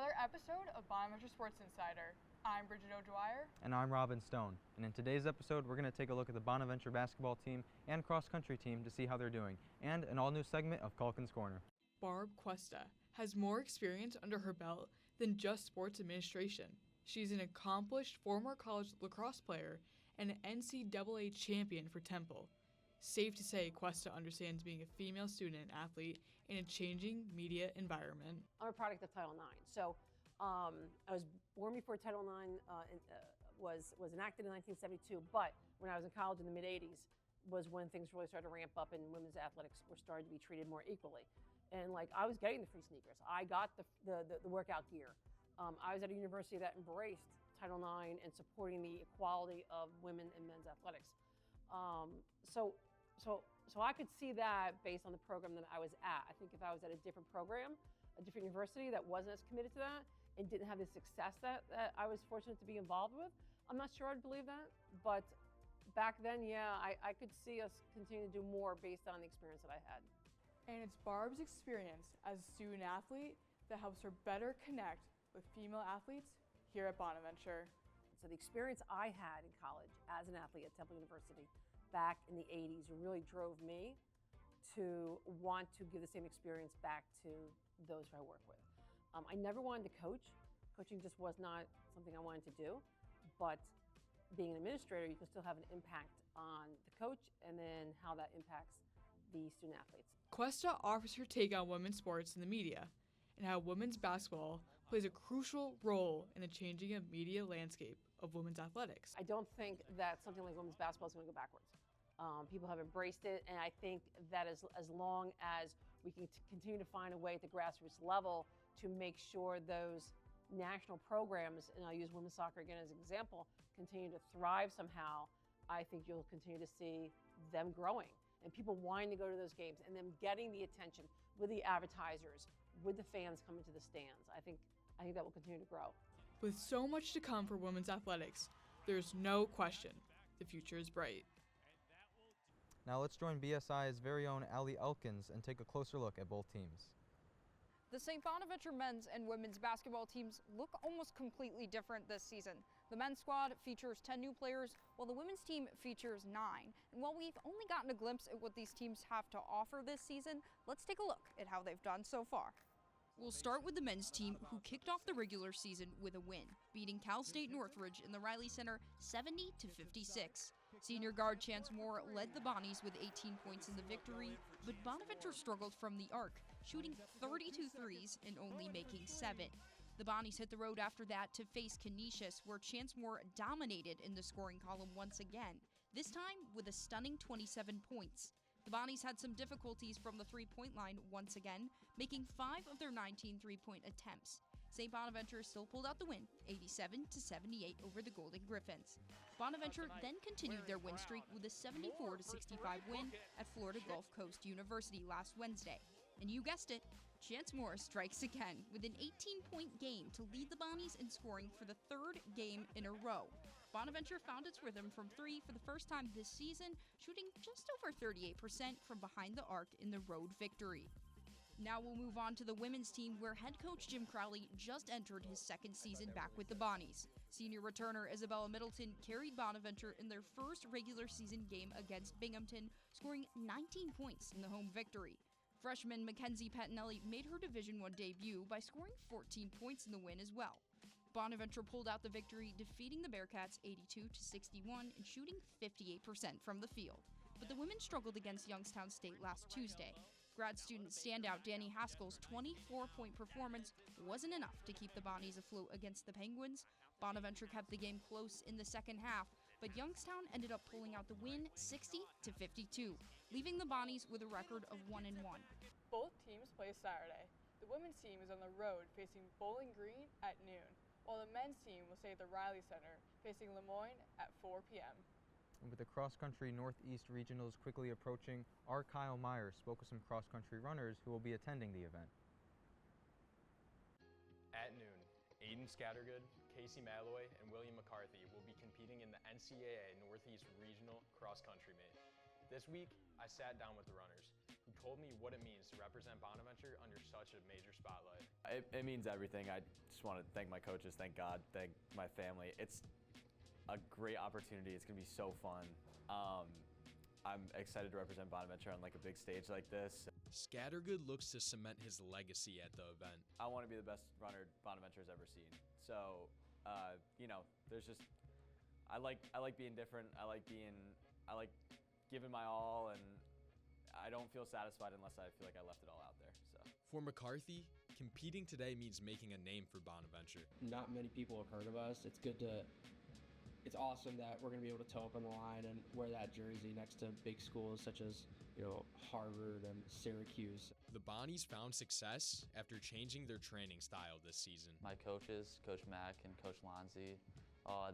another episode of Bonaventure Sports Insider. I'm Brigid O'Dwyer. And I'm Robin Stone. And in today's episode, we're going to take a look at the Bonaventure basketball team and cross-country team to see how they're doing, and an all-new segment of Calkins Corner. Barb Cuesta has more experience under her belt than just sports administration. She's an accomplished former college lacrosse player and an NCAA champion for Temple. Safe to say, Cuesta understands being a female student and athlete in a changing media environment. I'm a product of Title IX. So I was born before Title IX was enacted in 1972, but when I was in college in the mid-'80s was when things really started to ramp up and women's athletics were starting to be treated more equally. And like I was getting the free sneakers. I got the workout gear. I was at a university that embraced Title IX and supporting the equality of women and men's athletics. So I could see that based on the program that I was at. I think if I was at a different program, a different university that wasn't as committed to that and didn't have the success that I was fortunate to be involved with, I'm not sure I'd believe that. But back then, yeah, I could see us continue to do more based on the experience that I had. And it's Barb's experience as a student athlete that helps her better connect with female athletes here at Bonaventure. So the experience I had in college as an athlete at Temple University back in the 80s really drove me to want to give the same experience back to those who I work with. I never wanted to coach. Coaching just was not something I wanted to do, but being an administrator, you can still have an impact on the coach and then how that impacts the student athletes. Cuesta offers her take on women's sports in the media and how women's basketball plays a crucial role in the changing of media landscape of women's athletics. I don't think that something like women's basketball is going to go backwards. People have embraced it, and I think that as long as we can continue to find a way at the grassroots level to make sure those national programs, and I'll use women's soccer again as an example, continue to thrive somehow, I think you'll continue to see them growing and people wanting to go to those games and them getting the attention with the advertisers, with the fans coming to the stands. I think that will continue to grow. With so much to come for women's athletics, there's no question the future is bright. Now let's join BSI's very own Allie Elkins and take a closer look at both teams. The St. Bonaventure men's and women's basketball teams look almost completely different this season. The men's squad features 10 new players, while the women's team features 9. And while we've only gotten a glimpse at what these teams have to offer this season, let's take a look at how they've done so far. We'll start with the men's team, who kicked off the regular season with a win, beating Cal State Northridge in the Riley Center 70-56. Senior guard Chance Moore led the Bonnies with 18 points in the victory, but Bonaventure struggled from the arc, shooting 32 threes and only making 7. The Bonnies hit the road after that to face Canisius, where Chance Moore dominated in the scoring column once again, this time with a stunning 27 points. The Bonnies had some difficulties from the three-point line once again, making 5 of their 19 three-point attempts. St. Bonaventure still pulled out the win, 87-78 over the Golden Griffins. Bonaventure then continued their win streak with a 74-65 win at Florida Gulf Coast University last Wednesday. And you guessed it, Chance Moore strikes again with an 18-point game to lead the Bonnies in scoring for the 3rd game in a row. Bonaventure found its rhythm from 3 for the first time this season, shooting just over 38% from behind the arc in the road victory. Now we'll move on to the women's team, where head coach Jim Crowley just entered his 2nd season back with the Bonnies. Senior returner Isabella Middleton carried Bonaventure in their first regular season game against Binghamton, scoring 19 points in the home victory. Freshman Mackenzie Pettinelli made her Division I debut by scoring 14 points in the win as well. Bonaventure pulled out the victory, defeating the Bearcats 82-61 and shooting 58% from the field. But the women struggled against Youngstown State last Tuesday. Grad student standout Danny Haskell's 24-point performance wasn't enough to keep the Bonnies afloat against the Penguins. Bonaventure kept the game close in the second half, but Youngstown ended up pulling out the win 60-52, leaving the Bonnies with a record of 1-1. Both teams play Saturday. The women's team is on the road facing Bowling Green at noon, while the men's team will stay at the Riley Center facing Lemoyne at 4 p.m. And with the cross-country Northeast Regionals quickly approaching, our Kyle Myers spoke with some cross-country runners who will be attending the event. At noon, Aiden Scattergood, Casey Malloy, and William McCarthy will be competing in the NCAA Northeast Regional Cross Country Meet. This week, I sat down with the runners, who told me what it means to represent Bonaventure under such a major spotlight. It means everything. I just want to thank my coaches, thank God, thank my family. It's a great opportunity. It's going to be so fun. I'm excited to represent Bonaventure on like a big stage like this. Scattergood looks to cement his legacy at the event. I want to be the best runner Bonaventure's ever seen. So, there's just I like being different. I like giving my all, and I don't feel satisfied unless I feel like I left it all out there. So For McCarthy, competing today means making a name for Bonaventure. Not many people have heard of us. It's awesome that we're going to be able to toe up on the line and wear that jersey next to big schools such as, Harvard and Syracuse. The Bonnies found success after changing their training style this season. My coaches, Coach Mack and Coach Lonzi,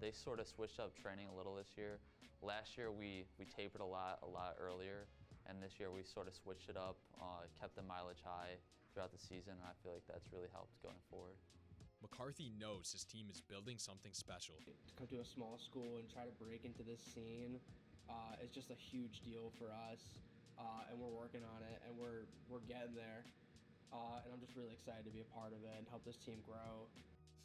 they sort of switched up training a little this year. Last year we tapered a lot earlier, and this year we sort of switched it up, kept the mileage high throughout the season, and I feel like that's really helped going forward. McCarthy knows his team is building something special. To come to a small school and try to break into this scene is just a huge deal for us, and we're working on it, and we're getting there, and I'm just really excited to be a part of it and help this team grow.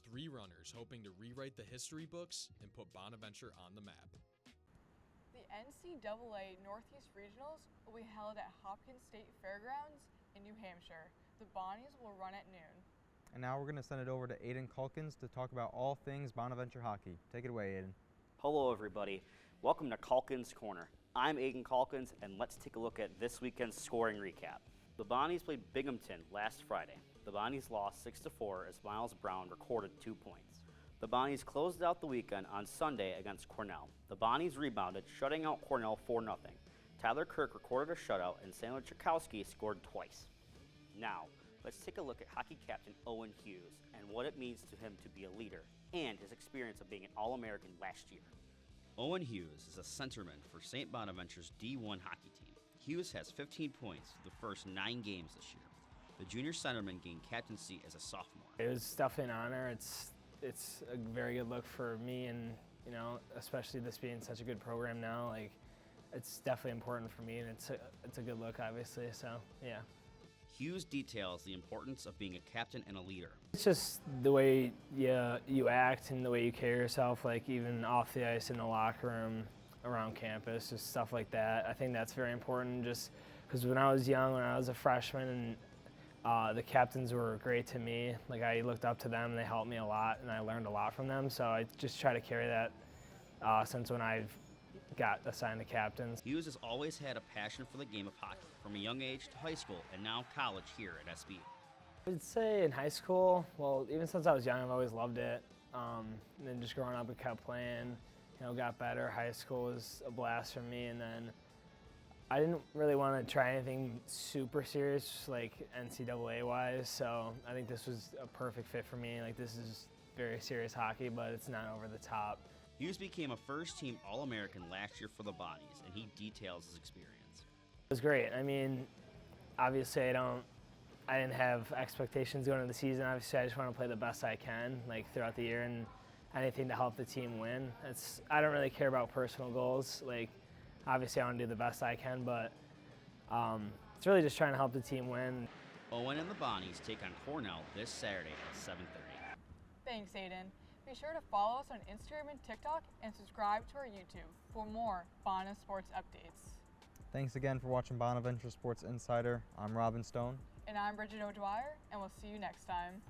3 runners hoping to rewrite the history books and put Bonaventure on the map. The NCAA Northeast Regionals will be held at Hopkins State Fairgrounds in New Hampshire. The Bonnies will run at noon. And now we're going to send it over to Aiden Calkins to talk about all things Bonaventure hockey. Take it away, Aiden. Hello, everybody. Welcome to Calkins Corner. I'm Aiden Calkins, and let's take a look at this weekend's scoring recap. The Bonnies played Binghamton last Friday. The Bonnies lost 6-4 as Miles Brown recorded 2 points. The Bonnies closed out the weekend on Sunday against Cornell. The Bonnies rebounded, shutting out Cornell 4-0. Tyler Kirk recorded a shutout, and Samuel Chakowski scored twice. Now, let's take a look at hockey captain Owen Hughes and what it means to him to be a leader and his experience of being an All-American last year. Owen Hughes is a centerman for St. Bonaventure's D1 hockey team. Hughes has 15 points through the first 9 games this year. The junior centerman gained captaincy as a sophomore. It was definitely an honor. It's a very good look for me, and especially this being such a good program now. Like, it's definitely important for me, and it's a good look, obviously. So yeah. Hughes details the importance of being a captain and a leader. It's just the way you act and the way you carry yourself, like even off the ice in the locker room, around campus, just stuff like that. I think that's very important, just because when I was young, when I was a freshman, and the captains were great to me. Like, I looked up to them, and they helped me a lot, and I learned a lot from them. So I just try to carry that since when I've got assigned to captains. Hughes has always had a passion for the game of hockey, from a young age to high school and now college here at SB. I would say in high school, well, even since I was young, I've always loved it. And then just growing up, I kept playing, got better. High school was a blast for me, and then I didn't really want to try anything super serious, like NCAA-wise, so I think this was a perfect fit for me. Like, this is very serious hockey, but it's not over the top. Hughes became a first-team All-American last year for the Bonnies, and he details his experience. It was great. I mean, obviously I didn't have expectations going into the season. Obviously, I just want to play the best I can, like, throughout the year, and anything to help the team win. I don't really care about personal goals. Like, obviously I want to do the best I can, but it's really just trying to help the team win. Owen and the Bonnies take on Cornell this Saturday at 7:30. Thanks, Aiden. Be sure to follow us on Instagram and TikTok and subscribe to our YouTube for more Bona Sports updates. Thanks again for watching Bonaventure Sports Insider. I'm Robin Stone. And I'm Brigid O'Dwyer, and we'll see you next time.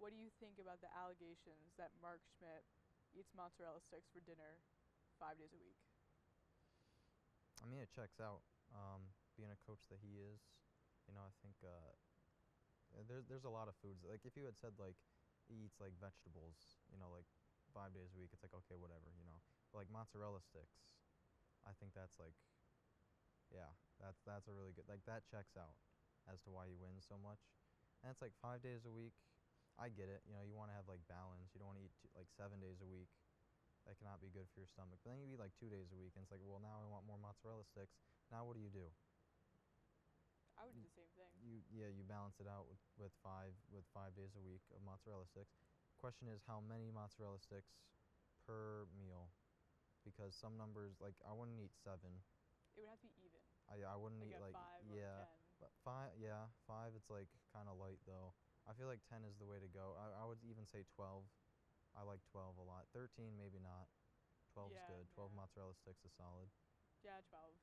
What do you think about the allegations that Mark Schmidt eats mozzarella sticks for dinner 5 days a week? I mean, it checks out. Being a coach that he is, I think there's a lot of foods. Like, if you had said, like, he eats, like, vegetables, like 5 days a week, it's like, okay, whatever, But, like, mozzarella sticks, I think that's, like, yeah, that's a really good, like, that checks out as to why he wins so much. And it's, like, 5 days a week. I get it. You want to have, like, balance. You don't want to eat, 7 days a week. That cannot be good for your stomach. But then you eat, like, 2 days a week, and it's like, well, now I want more mozzarella sticks. Now what do? I would do the same thing. You balance it out with 5 days a week of mozzarella sticks. Question is, how many mozzarella sticks per meal because some numbers, like I wouldn't eat 7. It would have to be even. I wouldn't Like eat a like 5 or yeah, a 10. but 5 it's like kind of light though. I feel like 10 is the way to go. I would even say 12. I like 12 a lot. 13 maybe not. 12 is Yeah, good. 12 yeah. mozzarella sticks is solid. Yeah, 12.